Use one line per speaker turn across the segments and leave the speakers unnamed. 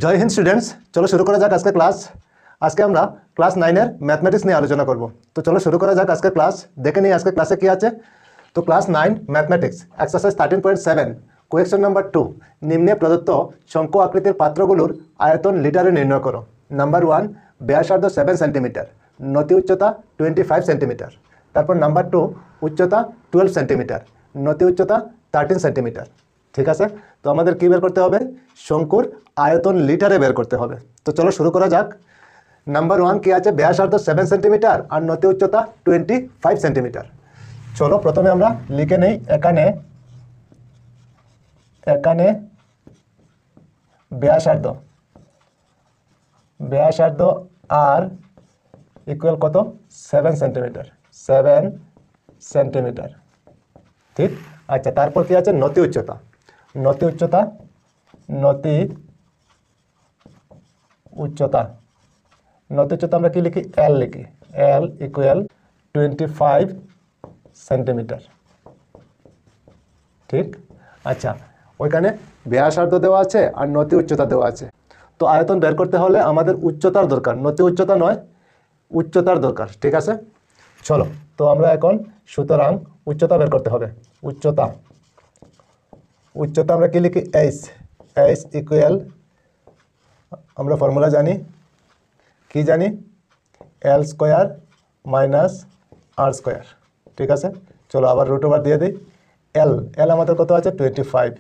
জয় Hind students, চলো শুরু করা যাক আজকে ক্লাস। আজকে আমরা ক্লাস 9-এর ম্যাথমেটিক্স নিয়ে আলোচনা করব। তো চলো শুরু করা যাক আজকে ক্লাস। দেখে নিই আজকে ক্লাসে কি আছে। তো class 9 mathematics exercise 13.7 question number 2, নিম্নে প্রদত্ত শঙ্কু আকৃতির পাত্রগুলোর আয়তন লিটারে নির্ণয় করো। নাম্বার 1, ব্যাসার্ধ 7 সেন্টিমিটার, নতি উচ্চতা 25 সেন্টিমিটার। তারপর নাম্বার 2, উচ্চতা 12 সেন্টিমিটার, নতি উচ্চতা 13 সেন্টিমিটার। ঠিক আছে, তো আমাদের কী বের করতে হবে? শঙ্কুর আয়তন লিটারে বের করতে হবে। তো চলো শুরু করা যাক। নাম্বার 1 কি আছে? ব্যাসার্ধ 7 সেন্টিমিটার আর নতি উচ্চতা 25 সেন্টিমিটার। চলো প্রথমে আমরা লিখে নেই এখানে ব্যাসার্ধ আর ইকুয়াল কত? 7 সেন্টিমিটার। ঠিক আচ্ছা, তারপর কি আছে? নতি উচ্চতা আমরা কি লিখি? এল লিখি। L equal 25 centimetre. ঠিক আচ্ছা, ওইখানে ব্যাসার্ধ দেওয়া আছে আর নতি উচ্চতা দেওয়া আছে। তো আয়তন বের করতে হলে আমাদের উচ্চতার দরকার, নতি উচ্চতা নয়, উচ্চতার দরকার। ঠিক আছে, চলো তো আমরা এখন সুতরাং উচ্চতা বের করতে হবে। উচ্চতা আমরা কি লিখি? এইচ ইকুয়াল, আমরা ফর্মুলা জানি, কি জানি? এল স্কোয়ার মাইনাস আর স্কোয়ার। ঠিক আছে, চলো আবার রুট ওভার দিয়ে দিই। এল আমাদের কত আছে? 25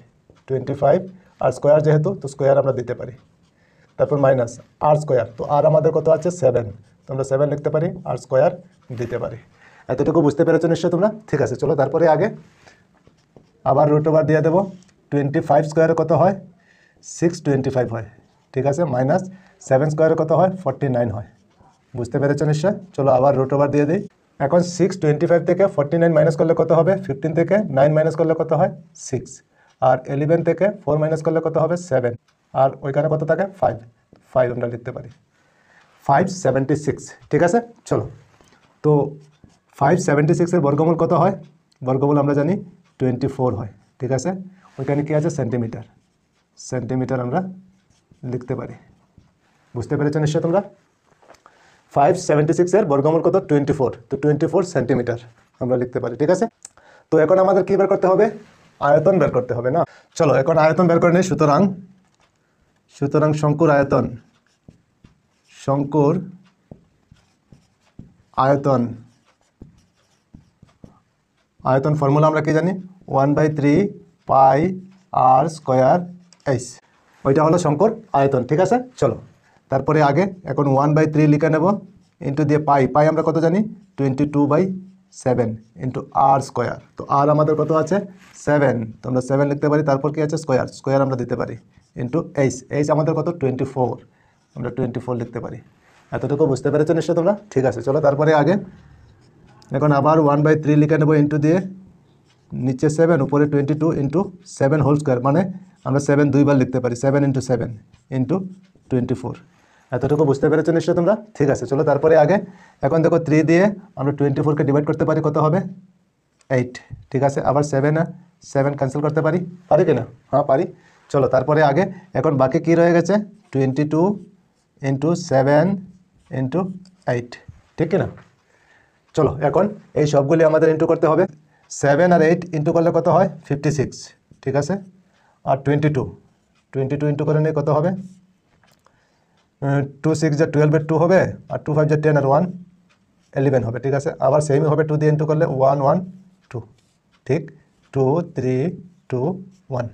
আর স্কোয়ার যেহেতু, তো স্কোয়ার আমরা দিতে পারি। তারপর মাইনাস আর স্কোয়ার, তো আর আমাদের কত আছে? 7, তো আমরা 7 লিখতে পারি, আর স্কোয়ার দিতে পারি। এতটুকু বুঝতে পেরেছো নিশ্চয় তোমরা? ঠিক আছে, চলো তারপরে আগে আবার রুট ওভার দিয়ে দেবো। 25 স্কোয়ারে কত হয়? 625 হয়। ঠিক আছে, মাইনাস 7 স্কোয়ারে কত হয়? 49 হয়। বুঝতে পেরেছো নিশ্চয়? চলো আবার রুট ওভার দিয়ে দিই। এখন 625 থেকে 49 মাইনাস করলে কত হবে? 15 থেকে 9 মাইনাস করলে কত হয়? 6। আর 11 থেকে 4 মাইনাস করলে কত হবে? 7। আর ওইখানে কত থাকে? 5 আমরা লিখতে পারি 576। ঠিক আছে, চলো তো 576-এর বর্গমূল কত হয়? বর্গমূল আমরা জানি 24 হয়। ঠিক আছে, ওইখানে কি আছে? সেন্টিমিটার আমরা লিখতে পারি। বুঝতে পেরেছো নিশ্চয় তোমরা? 576-এর বর্গমূল কত? 24, তো 24 সেন্টিমিটার আমরা লিখতে পারি। ঠিক আছে, তো এখন আমাদের কী বের করতে হবে? আয়তন বের করতে হবে না? চলো এখন আয়তন বের করে নিই। সুতরাং শঙ্কুর আয়তন ফর্মুলা আমরা কি জানি? 1/3 পাই আর স্কোয়ার এইচ। ওইটা হলো শঙ্কুর আয়তন। ঠিক আছে, চলো তারপরে আগে এখন 1/3 লিখে নেব, ইন্টু দিয়ে পাই আমরা কত জানি? 22/7 ইন্টু আর স্কোয়ার। তো আর আমাদের কত আছে? 7, তো আমরা 7 লিখতে পারি। তারপর কি আছে? স্কোয়ার আমরা দিতে পারি, ইন্টু এইচ আমাদের কত? 24, আমরা 24 লিখতে পারি। এতটুকু বুঝতে পেরেছো নিশ্চয় তোমরা? ঠিক আছে, চলো তারপরে আগে এখন আবার 1/3 লিখে নেব, ইন্টু দিয়ে নিচে 7 উপরে 22 ইন্টু 7 হোল স্কোয়ার, মানে আমরা 7 দুইবার লিখতে পারি, 7 ইন্টু 7 ইন্টু 24। এতটুকু বুঝতে পেরেছো নিশ্চয় তোমরা? ঠিক আছে, চলো তারপরে আগে এখন দেখো 3 দিয়ে আমরা 24-কে ডিভাইড করতে পারি, কত হবে? 8। ঠিক আছে, আবার 7 ক্যান্সেল করতে পারি কি না? হ্যাঁ পারি। চলো তারপরে আগে এখন বাকি কি রয়ে গেছে? 22 ইন্টু 7 ইন্টু 8। ঠিক কি না? চলো এখন এই সবগুলি আমাদের ইন্টু করতে হবে। 7 আর 8 ইন্টু করলে কত হয়? 56। ঠিক আছে, আর 22 ইন্টু করে নিয়ে কত হবে? 2 6 যা 12 2 হবে, আর 2 5 যা 10 আর 1 11 হবে। ঠিক আছে, আবার সেমই হবে, 2 দিয়ে ইন্টু করলে 1 1 2। ঠিক, 2 3 2 1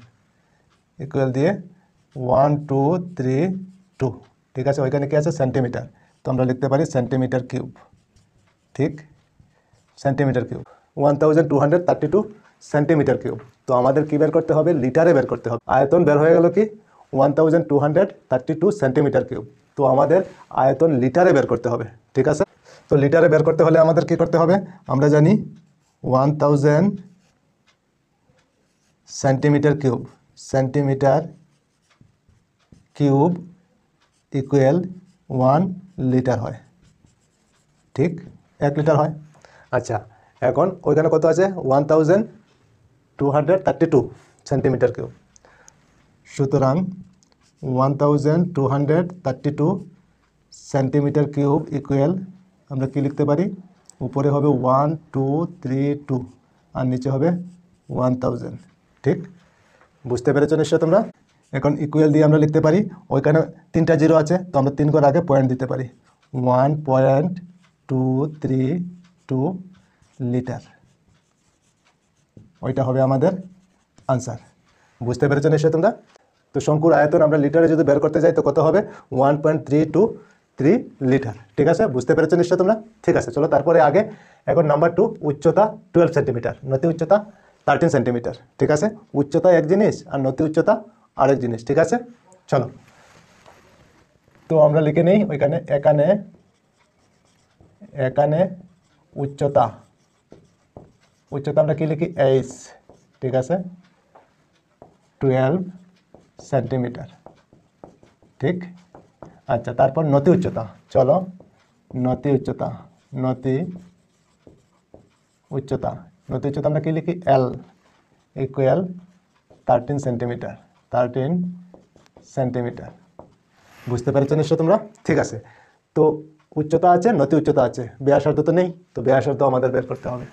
ইকুয়াল দিয়ে 1 2 3 2। ঠিক আছে, ওইখানে কি আছে? সেন্টিমিটার, তো আমরা লিখতে পারি সেন্টিমিটার কিউব। ঠিক, সেন্টিমিটার কিউব 1232 সেন্টিমিটার কিউব। তো আমাদের কী বের করতে হবে? লিটারে বের করতে হবে। আয়তন বের হয়ে গেল কি? 1232 সেন্টিমিটার কিউব। তো আমাদের আয়তন লিটারে বের করতে হবে। ঠিক আছে, তো লিটারে বের করতে হলে আমাদের কি করতে হবে? আমরা জানি 1000 সেন্টিমিটার কিউব ইকুয়াল 1 লিটার হয়। ঠিক, 1 লিটার হয়। আচ্ছা, এখন ওইখানে কত আছে? 1232 সেন্টিমিটার কিউব। সুতরাং 1232 সেন্টিমিটার কিউব ইকুয়াল আমরা কি লিখতে পারি, উপরে হবে 1232 আর নিচে হবে 1000। ঠিক, বুঝতে পেরেছো নিশ্চয় তোমরা। এখন ইকুয়াল দিয়ে আমরা লিখতে পারি, ওইখানে 3টা জিরো আছে তো আমরা 3 করে আগে পয়েন্ট দিতে পারি, 1.232 লিটার, ওইটা হবে আমাদের আনসার। বুঝতে পেরেছো নিশ্চয় তোমরা। তো শঙ্কুর আয়তন আমরা লিটারে যদি বের করতে যাই তো কত হবে, 1.323 লিটার। ঠিক আছে, বুঝতে পেরেছো নিশ্চয় তোমরা। ঠিক আছে, চলো তারপরে আগে। এখন নাম্বার 2, উচ্চতা 12 সেন্টিমিটার, নতি উচ্চতা 13 সেন্টিমিটার। ঠিক আছে, উচ্চতা এক জিনিস আর নতি উচ্চতা আরেক জিনিস। ঠিক আছে, চলো তো আমরা লিখে নিই ওইখানে, এখানে উচ্চতা আমরা কি লিখি, এইচ। ঠিক আছে, 12 সেন্টিমিটার। ঠিক, আচ্ছা তারপর নতি উচ্চতা, চলো নতি উচ্চতা আমরা কি লিখি, এল ইকুয়াল 13 সেন্টিমিটার। বুঝতে পেরেছো নিশ্চয় তোমরা। ঠিক আছে, তো উচ্চতা আছে, নতি উচ্চতা আছে, ব্যাসার্ধ তো নেই, তো ব্যাসার্ধ আমাদের বের করতে হবে।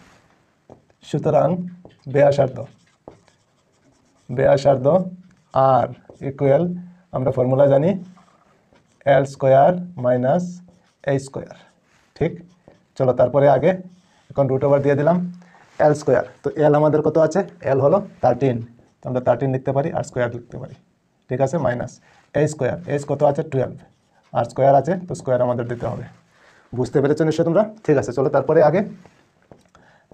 সুতরাং ব্যাসার্ধ আর ইকুয়াল আমরা ফর্মুলা জানি, এল স্কোয়ার মাইনাস এ স্কোয়ার। ঠিক, চলো তারপরে আগে এখন রুট ওভার দিয়ে দিলাম এল স্কোয়ার। তো এল আমাদের কত আছে, এল হলো 13, তো আমরা 13 লিখতে পারি আর স্কোয়ার লিখতে পারি। ঠিক আছে, মাইনাস এ স্কোয়ার, এস কত আছে 12 আর স্কোয়ার আছে, তো স্কোয়ার আমাদের দিতে হবে। বুঝতে পেরেছো নিশ্চয় তোমরা। ঠিক আছে, চলো তারপরে আগে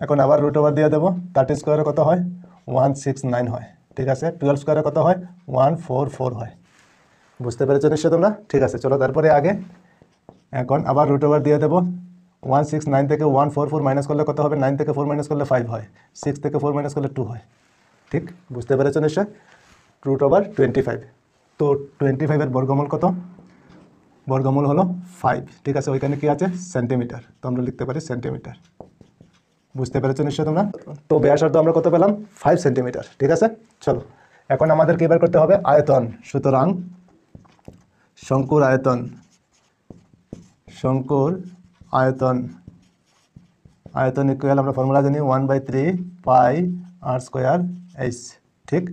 এখন আবার রুট ওভার দিয়ে দেবো। 13 স্কোয়ারে কত হয়, 169 হয়। ঠিক আছে, 12 স্কোয়ারে কত হয়, 144 হয়। বুঝতে পেরেছো নিশ্চয় তোমরা। ঠিক আছে, চলো তারপরে আগে এখন আবার রুট ওভার দিয়ে দেবো। 169 থেকে 144 মাইনাস করলে কত হবে, 9 থেকে 4 মাইনাস করলে 5 হয়, 6 থেকে 4 মাইনাস করলে 2 হয়। ঠিক, বুঝতে পেরেছো নিশ্চয়। Root over 25। তো 25-এর বর্গমূল কত, বর্গমূল হলো 5। ঠিক আছে, ওইখানে কি আছে, সেন্টিমিটার, তো আমরা লিখতে পারি সেন্টিমিটার। বুঝতে পেরেছো নিশ্চয় তোমরা। তো ব্যাসার্ধ আমরা কত পেলাম, 5 সেন্টিমিটার। ঠিক আছে, চলো এখন আমাদের কি বের করতে হবে, আয়তন। সুতরাং শঙ্কুর আয়তন ইকুয়াল আমরা ফর্মুলা জানি 1/3 পাই আর স্কোয়ার এইচ। ঠিক,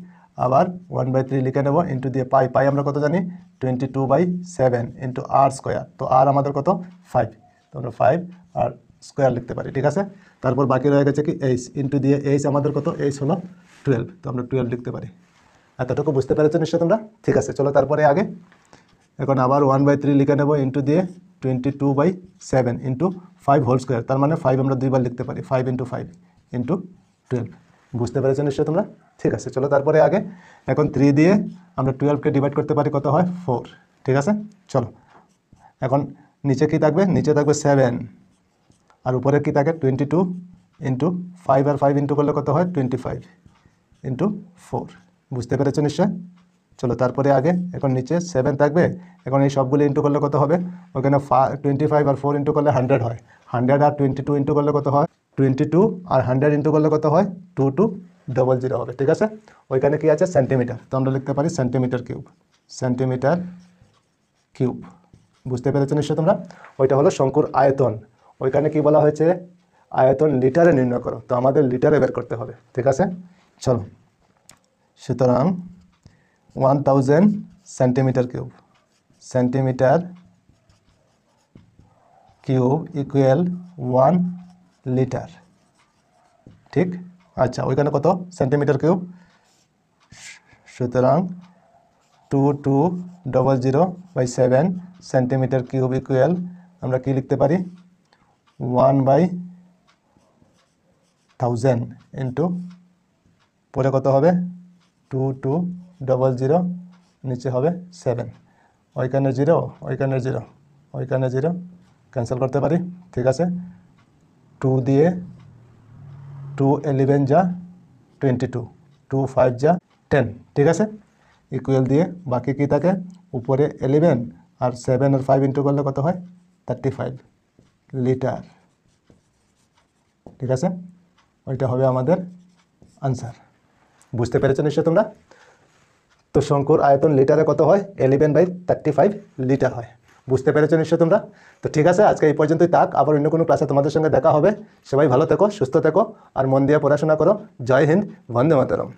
আবার 1/3 লিখে নেব, ইন্টু দিয়ে পাই আমরা কত জানি, 22/7 ইন্টু আর স্কোয়ার। তো আর আমাদের কত, 5, তো আমরা 5 আর স্কোয়ার লিখতে পারি। ঠিক আছে, তারপর বাকি রয়ে গেছে কি এইচ, ইন্টু দিয়ে এইচ আমাদের কত, এইচ হলো 12, তো আমরা 12 লিখতে পারি। এতটুকু বুঝতে পেরেছো নিশ্চয় তোমরা। ঠিক আছে, চলো তারপরে আগে এখন আবার 1/3 লিখে নেব, ইন্টু দিয়ে 22/7 ইন্টু 5 হোল স্কোয়ার, তার মানে 5 আমরা 2বার লিখতে পারি, 5 ইন্টু 5 ইন্টু 12। বুঝতে পেরেছো নিশ্চয় তোমরা। ঠিক আছে, চলো তারপরে আগে এখন 3 দিয়ে আমরা 12কে ডিভাইড করতে পারি, কত হয়, 4। ঠিক আছে, চলো এখন নিচে কি থাকবে, নিচে থাকবে 7 আর উপরে কি থাকে 22 ইন্টু 5 আর 5 ইন্টু করলে কত হয়, 25 ইন্টু 4। বুঝতে পেরেছো নিশ্চয়। চলো তারপরে আগে এখন নিচে 7 থাকবে, এখন এই সবগুলো ইন্টু করলে কত হবে, ওখানে 25 আর 4 ইন্টু করলে 100 হয়, 100 আর 22 ইন্টু করলে কত হয়, 22 আর 100 ইন্টু করলে কত হয়, 2200 হবে। ঠিক আছে, ওইখানে কি আছে, সেন্টিমিটার, তো আমরা লিখতে পারি সেন্টিমিটার কিউব। বুঝতে পেরেছো নিশ্চয় তোমরা। ওইটা হলো শঙ্কুর আয়তন। ওইখানে কি বলা হয়েছে, আয়তন লিটারে নির্ণয় করো, তো আমাদের লিটারে বের করতে হবে। ঠিক আছে, চলো সুতরাং 1000 সেন্টিমিটার কিউব ইকুয়াল 1 লিটার। ঠিক, আচ্ছা ওইখানে কত, সেন্টিমিটার কিউব, সুতরাং 2200/7 সেন্টিমিটার কিউব ইকুয়াল আমরা কি লিখতে পারি, 1/1000 ইন্টু পরে কত হবে, 2200, নিচে হবে 7, ওইখানে 0 ওইখানে 0 ক্যান্সেল করতে পারি। ঠিক আছে, 2 দিয়ে 2 11 যা 22, 2 5 যা 10। ঠিক আছে, ইকুয়াল দিয়ে বাকি কি থাকে, উপরে 11 আর 7 আর 5 ইন্টু করলে কত হয়, 35 লিটার। ঠিক আছে, ওইটা হবে আমাদের আনসার। বুঝতে পেরেছো নিশ্চয় তোমরা। তো তো শঙ্কুর আয়তন লিটারে কত হয় 11/35 লিটার হয়। বুঝতে পেরেছো নিশ্চয় তোমরা? তো ঠিক আছে, আজকে এই পর্যন্তই থাক। আবার অন্য কোনো ক্লাসে তোমাদের সঙ্গে দেখা হবে। সবাই ভালো থেকো, সুস্থ থেকো আর মন দিয়ে পড়াশোনা করো। জয় হিন্দ, বন্দে মাতরম।